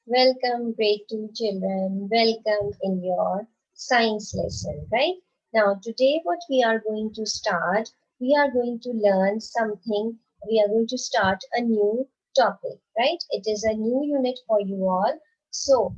Welcome, grade 2 children. Welcome in your science lesson, right? Now, today, what we are going to start, we are going to learn something. We are going to start a new topic, right? It is a new unit for you all. So,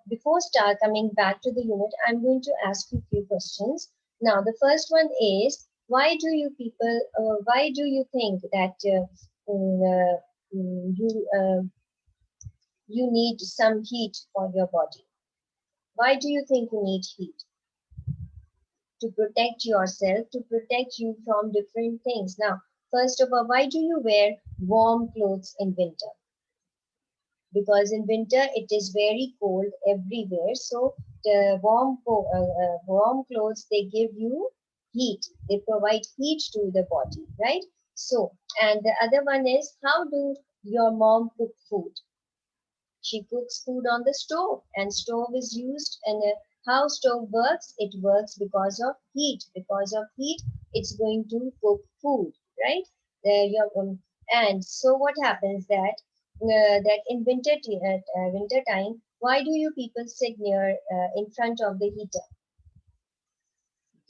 before start coming back to the unit, I'm going to ask you a few questions. Now, the first one is, why do you think that you need some heat for your body? Why do you think you need heat? To protect yourself, to protect you from different things. Now, first of all, why do you wear warm clothes in winter? Because in winter it is very cold everywhere. So the warm clothes, they give you heat. They provide heat to the body, right? So, and the other one is, how do your mom cook food? She cooks food on the stove, and stove is used. And how stove works? It works because of heat. Because of heat, it's going to cook food, right? And so what happens that in winter time, why do you people sit near in front of the heater?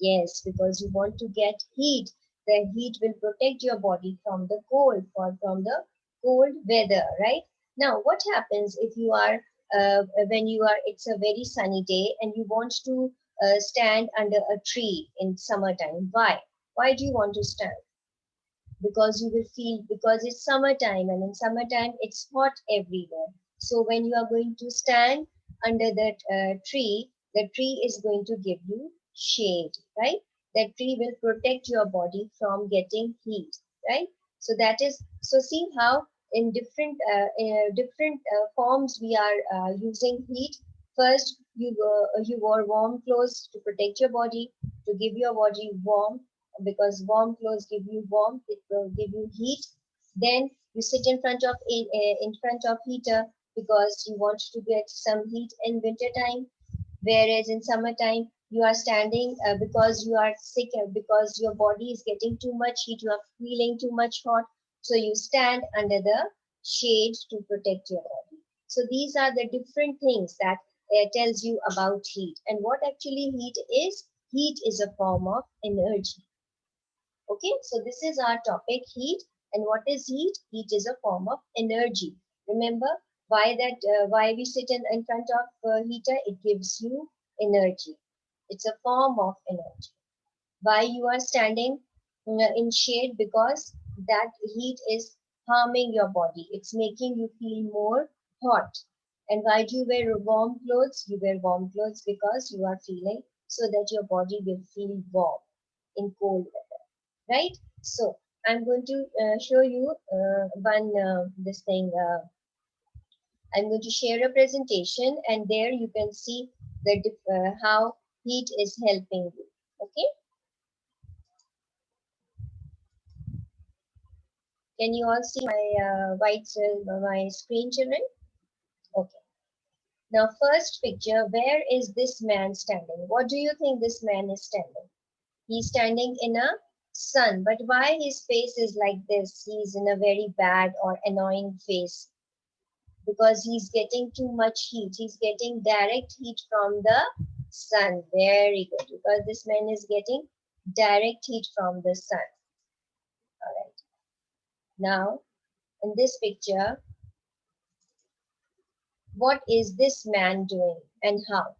Yes, because you want to get heat. The heat will protect your body from the cold, or from the cold weather, right? Now, what happens if you are, when you are, it's a very sunny day and you want to stand under a tree in summertime? Why? Why do you want to stand? Because you will feel, because it's summertime, and in summertime it's hot everywhere. So when you are going to stand under that tree, the tree is going to give you shade, right? That tree will protect your body from getting heat, right? So that is, so see how in different forms we are using heat. First, you wore warm clothes to protect your body, to give your body warm, because warm clothes give you warmth, it will give you heat. Then you sit in front of heater because you want to get some heat in winter time, whereas in summertime you are standing because you are sick, because your body is getting too much heat, you are feeling too much hot, so you stand under the shade to protect your body. So these are the different things that tells you about heat. And what actually heat is a form of energy. Okay, so this is our topic, heat. And what is heat? Heat is a form of energy. Remember why we sit in front of heater? It gives you energy. It's a form of energy. Why you are standing in shade? Because that heat is harming your body. It's making you feel more hot. And why do you wear warm clothes? You wear warm clothes because you are feeling, so that your body will feel warm in cold weather, right? So I'm going to show you one this thing. I'm going to share a presentation, and there you can see how heat is helping you. Okay, can you all see my my screen, children? Okay. Now, first picture. Where is this man standing? What do you think this man is standing? He's standing in a sun. But why his face is like this? He's in a very bad or annoying face, because he's getting too much heat. He's getting direct heat from the sun. Very good. Because this man is getting direct heat from the sun. All right. Now, in this picture, what is this man doing and how?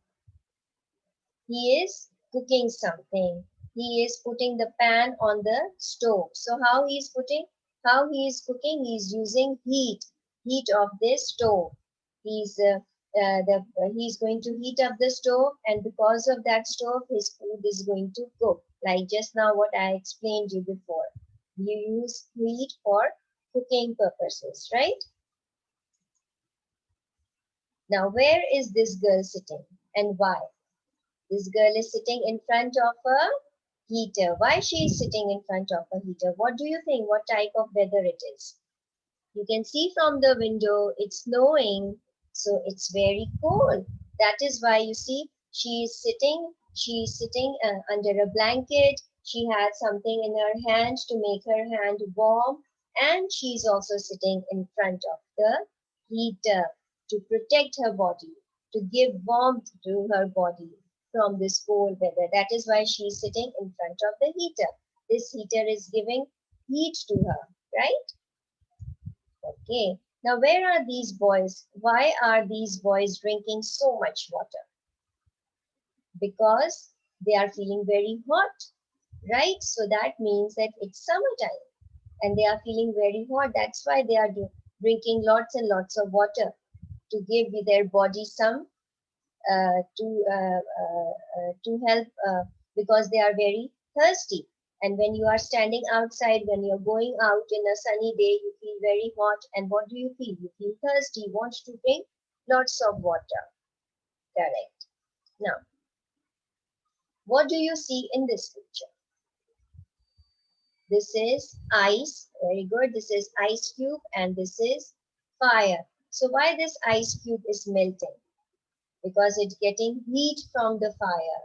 He is cooking something. He is putting the pan on the stove. So how he is cooking? He is using heat of this stove. He's he's going to heat up the stove, and because of that stove, his food is going to cook. Like just now, what I explained you before. You use heat for cooking purposes, right? Now, where is this girl sitting and why? This girl is sitting in front of a heater. Why she is sitting in front of a heater? What do you think? What type of weather it is? You can see from the window it's snowing, so it's very cold. That is why you see she is sitting under a blanket. She has something in her hand to make her hand warm, and she is also sitting in front of the heater to protect her body, to give warmth to her body from this cold weather. That is why she is sitting in front of the heater. This heater is giving heat to her, right? Okay. Now, where are these boys? Why are these boys drinking so much water? Because they are feeling very hot, right? So that means that it's summertime and they are feeling very hot. That's why they are drinking lots and lots of water to give their body some to help because they are very thirsty. And when you are standing outside, when you're going out in a sunny day, you feel very hot. And what do you feel? You feel thirsty, you want to drink lots of water. Correct. Now, what do you see in this picture? This is ice. Very good. This is ice cube and this is fire. So why this ice cube is melting? Because it's getting heat from the fire.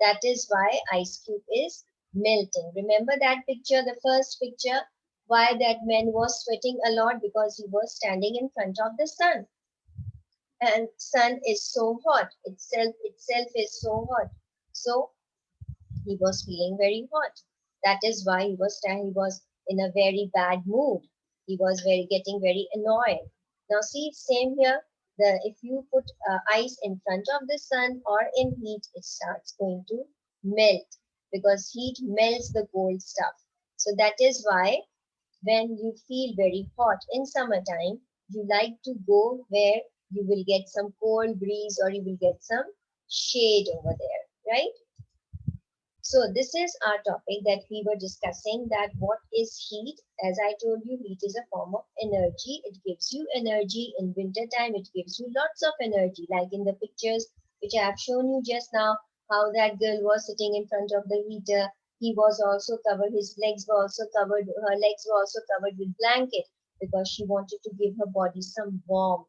That is why ice cube is melting. Remember that picture, the first picture, why that man was sweating a lot? Because he was standing in front of the sun. And sun is so hot. Itself is so hot. So he was feeling very hot. That is why he was in a very bad mood. He was getting very annoyed. Now see, same here. If you put ice in front of the sun or in heat, it starts going to melt because heat melts the cold stuff. So that is why when you feel very hot in summertime, you like to go where you will get some cold breeze or you will get some shade over there, right? So this is our topic that we were discussing, that what is heat. As I told you, heat is a form of energy. It gives you energy in winter time. It gives you lots of energy, like in the pictures which I have shown you just now, how that girl was sitting in front of the heater. He was also covered, his legs were also covered, her legs were also covered with blanket because she wanted to give her body some warmth,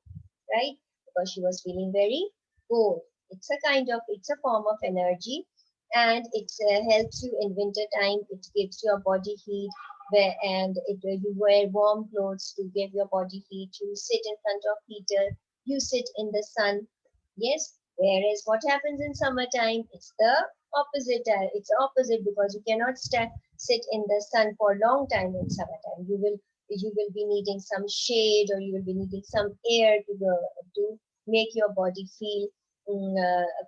right? Because she was feeling very cold. It's a form of energy and it helps you in winter time. It gives your body heat you wear warm clothes to give your body heat. You sit in front of heater, you sit in the sun. Yes, whereas what happens in summertime, it's the opposite. It's opposite because you cannot sit in the sun for a long time in summertime. You will be needing some shade or you will be needing some air to make your body feel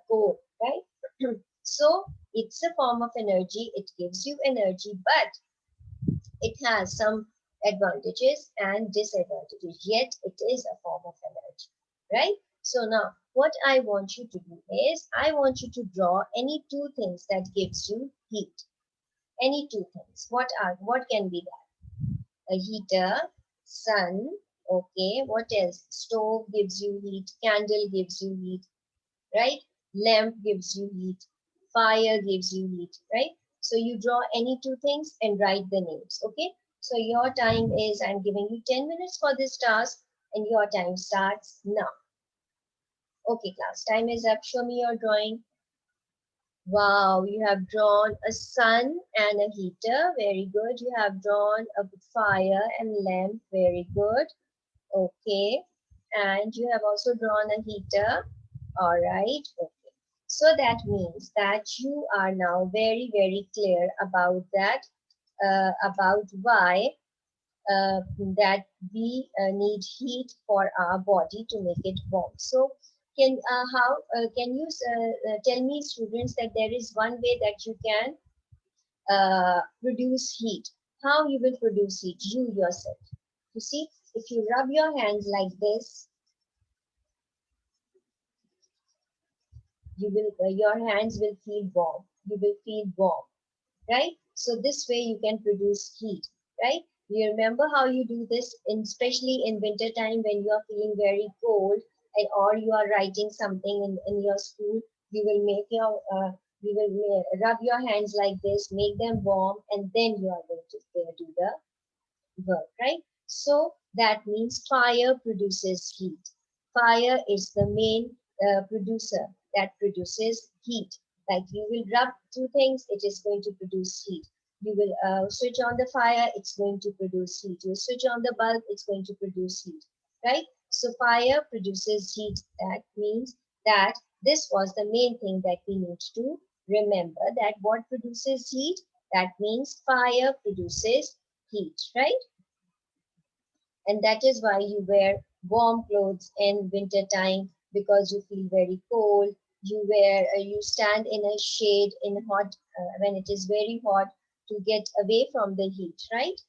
cold, right? So it's a form of energy. It gives you energy, but it has some advantages and disadvantages. Yet it is a form of energy, right? So now what I want you to do is I want you to draw any two things that gives you heat. Any two things. What can be that? A heater, sun, okay. What else? Stove gives you heat, candle gives you heat, right? Lamp gives you heat, fire gives you heat, right? So you draw any two things and write the names, okay? So your time is, I'm giving you 10 minutes for this task and your time starts now. Okay, class, time is up. Show me your drawing. Wow, you have drawn a sun and a heater. Very good. You have drawn a fire and lamp. Very good. Okay. And you have also drawn a heater. All right. Okay. So that means that you are now very, very clear about that, about why that we need heat for our body to make it warm. So can you tell me, students, that there is one way that you can produce heat? How you will produce heat? You yourself. You see, if you rub your hands like this, your hands will feel warm. You will feel warm, right? So this way you can produce heat, right? You remember how you do this, especially in winter time when you are feeling very cold, or you are writing something in your school. You will make your rub your hands like this, make them warm, and then you are going to do the work, right? So that means fire produces heat. Fire is the main producer that produces heat. Like you will rub two things, it is going to produce heat. You will switch on the fire, it's going to produce heat. You switch on the bulb, it's going to produce heat, right? So fire produces heat. That means that this was the main thing that we need to remember, that what produces heat? That means fire produces heat, right? And that is why you wear warm clothes in winter time, because you feel very cold. You stand in a shade in hot, when it is very hot, to get away from the heat, right?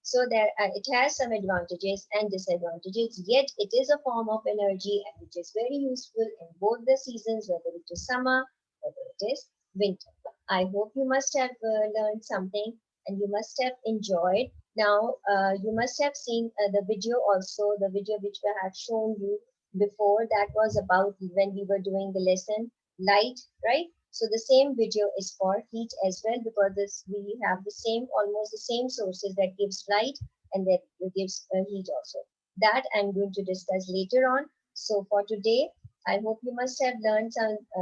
So there, it has some advantages and disadvantages, yet it is a form of energy and which is very useful in both the seasons, whether it is summer, whether it is winter. I hope you must have learned something and you must have enjoyed. Now, you must have seen the video also, the video which I have shown you before, that was about when we were doing the lesson light, right? So the same video is for heat as well, because this we have the same, almost the same sources that gives light and that gives heat also. That I'm going to discuss later on. So for today, I hope you must have learned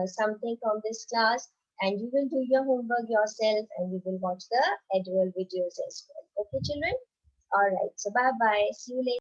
something from this class, and you will do your homework yourself and you will watch the Edward videos as well. Okay, children? All right. So bye bye. See you later.